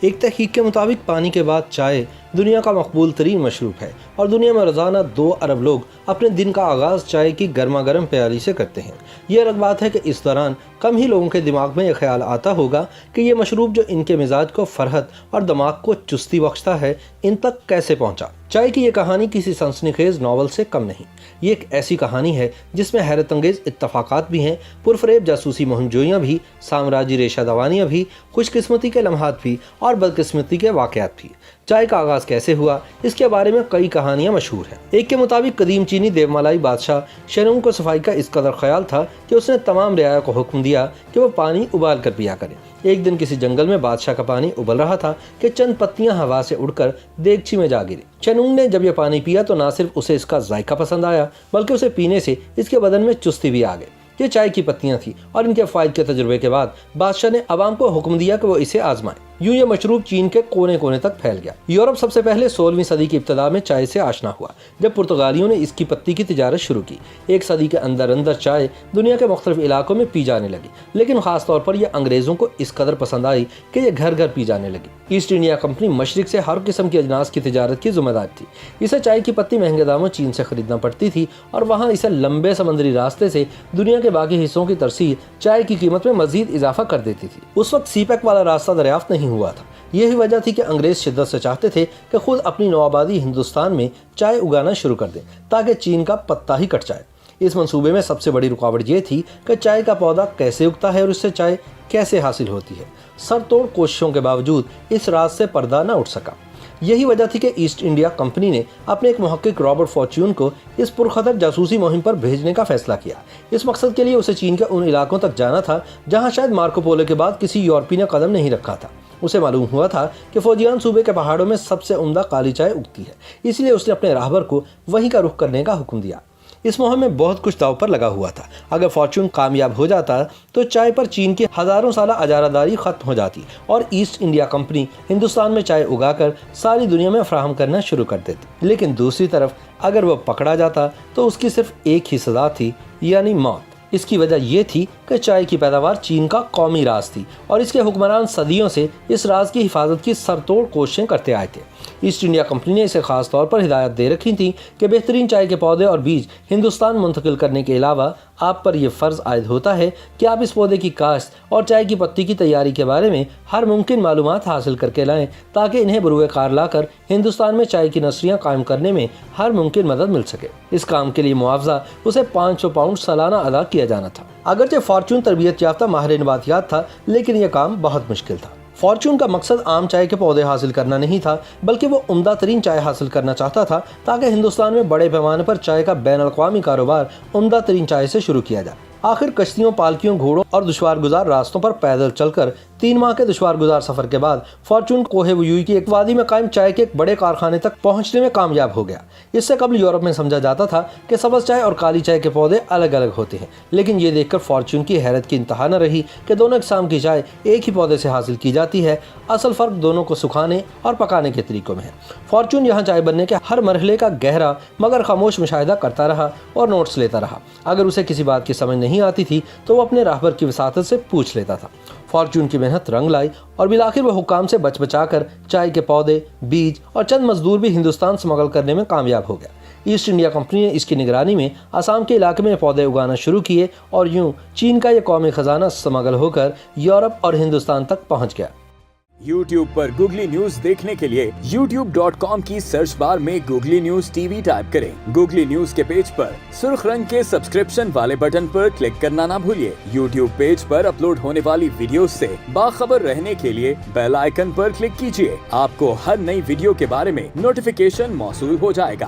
ایک تحقیق کے مطابق پانی کے بعد چائے دنیا کا مقبول ترین مشروب ہے اور دنیا میں روزانہ 2 ارب لوگ اپنے دن کا آغاز چائے کی گرما گرم پیالی سے کرتے ہیں۔ یہ الگ بات ہے کہ اس دوران کم ہی لوگوں کے دماغ میں یہ خیال آتا ہوگا کہ یہ مشروب جو ان کے مزاج کو فرحت اور دماغ کو چستی بخشتا ہے ان تک کیسے پہنچا۔ چائے کی یہ کہانی کسی سنسنی خیز ناول سے کم نہیں، یہ ایک ایسی کہانی ہے جس میں حیرت انگیز اتفاقات بھی ہیں، پرفریب جاسوسی مہم جوئیاں بھی، سامراجی ریشہ دوانیاں بھی، خوش قسمتی کے لمحات بھی اور بدقسمتی کے واقعات بھی۔ چائے کا آغاز کیسے ہوا اس کے بارے میں کئی کہانیاں مشہور ہیں۔ ایک کے مطابق قدیم چینی دیومالائی بادشاہ شینونگ کو صفائی کا اس قدر خیال تھا کہ اس نے تمام رعایا کو حکم دیا کہ وہ پانی ابال کر پیا کریں۔ ایک دن کسی جنگل میں بادشاہ کا پانی ابل رہا تھا کہ چند پتیاں ہوا سے اڑ کر دیگچی میں جا گری۔ شینونگ نے جب یہ پانی پیا تو نہ صرف اسے اس کا ذائقہ پسند آیا بلکہ اسے پینے سے اس کے بدن میں چستی بھی آ گئی۔ یہ چائے کی پتیاں تھیں اور ان کے فوائد کے تجربے کے بعد بادشاہ نے عوام کو حکم دیا کہ وہ اسے آزمائیں۔ یوں یہ مشروب چین کے کونے کونے تک پھیل گیا۔ یورپ سب سے پہلے 16ویں صدی کی ابتدا میں چائے سے آشنا ہوا جب پرتگالیوں نے اس کی پتی کی تجارت شروع کی۔ ایک صدی کے اندر چائے دنیا کے مختلف علاقوں میں پی جانے لگی، لیکن خاص طور پر یہ انگریزوں کو اس قدر پسند آئی کہ یہ گھر گھر پی جانے لگی۔ ایسٹ انڈیا کمپنی مشرق سے ہر قسم کی اجناس کی تجارت کی ذمہ دار تھی۔ اسے چائے کی پتی مہنگے داموں چین سے خریدنا پڑتی تھی اور وہاں اسے لمبے سمندری راستے سے دنیا کے باقی حصوں کی ترسیل چائے کی قیمت میں مزید اضافہ کر دیتی تھی۔ اس وقت سی پیک والا راستہ دریافت نہیں ہوا تھا۔ یہی وجہ تھی کہ انگریز شدت سے چاہتے تھے کہ خود اپنی نوآبادی ہندوستان میں چائے اگانا شروع کر دیں تاکہ چین کا پتا ہی کٹ جائے۔ اس منصوبے میں سب سے بڑی رکاوٹ یہ تھی کہ چائے کا پودا کیسے اگتا ہے اور اس سے چائے کیسے حاصل ہوتی ہے۔ سر توڑ کوششوں کے باوجود اس راز سے پردہ نہ اٹھ سکا۔ یہی وجہ تھی کہ ایسٹ انڈیا کمپنی نے اپنے ایک محقق رابرٹ فارچیون کو اس پرخطر جاسوسی مہم پر بھیجنے کا فیصلہ کیا۔ اس مقصد کے لیے اسے چین کے ان علاقوں تک جانا تھا جہاں شاید مارکو پولو کے بعد کسی یورپی نے قدم نہیں رکھا تھا۔ اسے معلوم ہوا تھا کہ فوجیان صوبے کے پہاڑوں میں سب سے عمدہ کالی چائے اگتی ہے، اس لیے اس نے اپنے راہبر کو وہیں کا رخ کرنے کا حکم دیا۔ اس مہم میں بہت کچھ داؤ پر لگا ہوا تھا۔ اگر فارچون کامیاب ہو جاتا تو چائے پر چین کی ہزاروں سالہ اجارہ داری ختم ہو جاتی اور ایسٹ انڈیا کمپنی ہندوستان میں چائے اگا کر ساری دنیا میں فراہم کرنا شروع کر دیتی۔ لیکن دوسری طرف اگر وہ پکڑا جاتا تو اس کی صرف ایک ہی سزا تھی، یعنی موت۔ اس کی وجہ یہ تھی کہ چائے کی پیداوار چین کا قومی راز تھی اور اس کے حکمران صدیوں سے اس راز کی حفاظت کی سر توڑ کوششیں کرتے آئے تھے۔ ایسٹ انڈیا کمپنی نے اسے خاص طور پر ہدایت دے رکھی تھی کہ بہترین چائے کے پودے اور بیج ہندوستان منتقل کرنے کے علاوہ آپ پر یہ فرض عائد ہوتا ہے کہ آپ اس پودے کی کاشت اور چائے کی پتی کی تیاری کے بارے میں ہر ممکن معلومات حاصل کر کے لائیں تاکہ انہیں بروئے کار لا کر ہندوستان میں چائے کی نرسریاں قائم کرنے میں ہر ممکن مدد مل سکے۔ اس کام کے لیے معاوضہ اسے 500 پاؤنڈ سالانہ ادا کیا جانا تھا۔ اگرچہ فارچون تربیت یافتہ ماہر نباتیات تھا لیکن یہ کام بہت مشکل تھا۔ فارچون کا مقصد عام چائے کے پودے حاصل کرنا نہیں تھا بلکہ وہ عمدہ ترین چائے حاصل کرنا چاہتا تھا تاکہ ہندوستان میں بڑے پیمانے پر چائے کا بین الاقوامی کاروبار عمدہ ترین چائے سے شروع کیا جائے۔ آخر کشتیوں، پالکیوں، گھوڑوں اور دشوار گزار راستوں پر پیدل چل کر 3 ماہ کے دشوار گزار سفر کے بعد فارچون کوہ ویوئی کی ایک وادی میں قائم چائے کے ایک بڑے کارخانے تک پہنچنے میں کامیاب ہو گیا۔ اس سے قبل یورپ میں سمجھا جاتا تھا کہ سبز چائے اور کالی چائے کے پودے الگ الگ ہوتے ہیں، لیکن یہ دیکھ کر فارچون کی حیرت کی انتہا نہ رہی کہ دونوں اقسام کی چائے ایک ہی پودے سے حاصل کی جاتی ہے۔ اصل فرق دونوں کو سکھانے اور پکانے کے طریقوں میں ہے۔ فارچون یہاں چائے بننے کے ہر مرحلے کا گہرا مگر خاموش مشاہدہ کرتا رہا اور نوٹس لیتا رہا۔ اگر اسے کسی بات کی سمجھ نہیں آتی تھی تو وہ اپنے راہبر کی وساطت سے پوچھ لیتا تھا۔ فارچون کی محنت رنگ لائی اور بالآخر وہ حکام سے بچا کر چائے کے پودے، بیج اور چند مزدور بھی ہندوستان سمگل کرنے میں کامیاب ہو گیا۔ ایسٹ انڈیا کمپنی نے اس کی نگرانی میں آسام کے علاقے میں پودے اگانا شروع کیے اور یوں چین کا یہ قومی خزانہ سمگل ہو کر یورپ اور ہندوستان تک پہنچ گیا۔ YouTube پر گوگلی نیوز دیکھنے کے لیے youtube.com کی سرچ بار میں googly news T V type کریں۔ گوگلی نیوز کے پیج پر سرخ رنگ کے سبسکرپشن والے بٹن پر کلک کرنا نہ بھولیے۔ YouTube پیج پر اپلوڈ ہونے والی ویڈیوز سے باخبر رہنے کے لیے بیل آئیکن پر کلک کیجیے۔ آپ کو ہر نئی ویڈیو کے بارے میں نوٹیفیکیشن موصول ہو جائے گا۔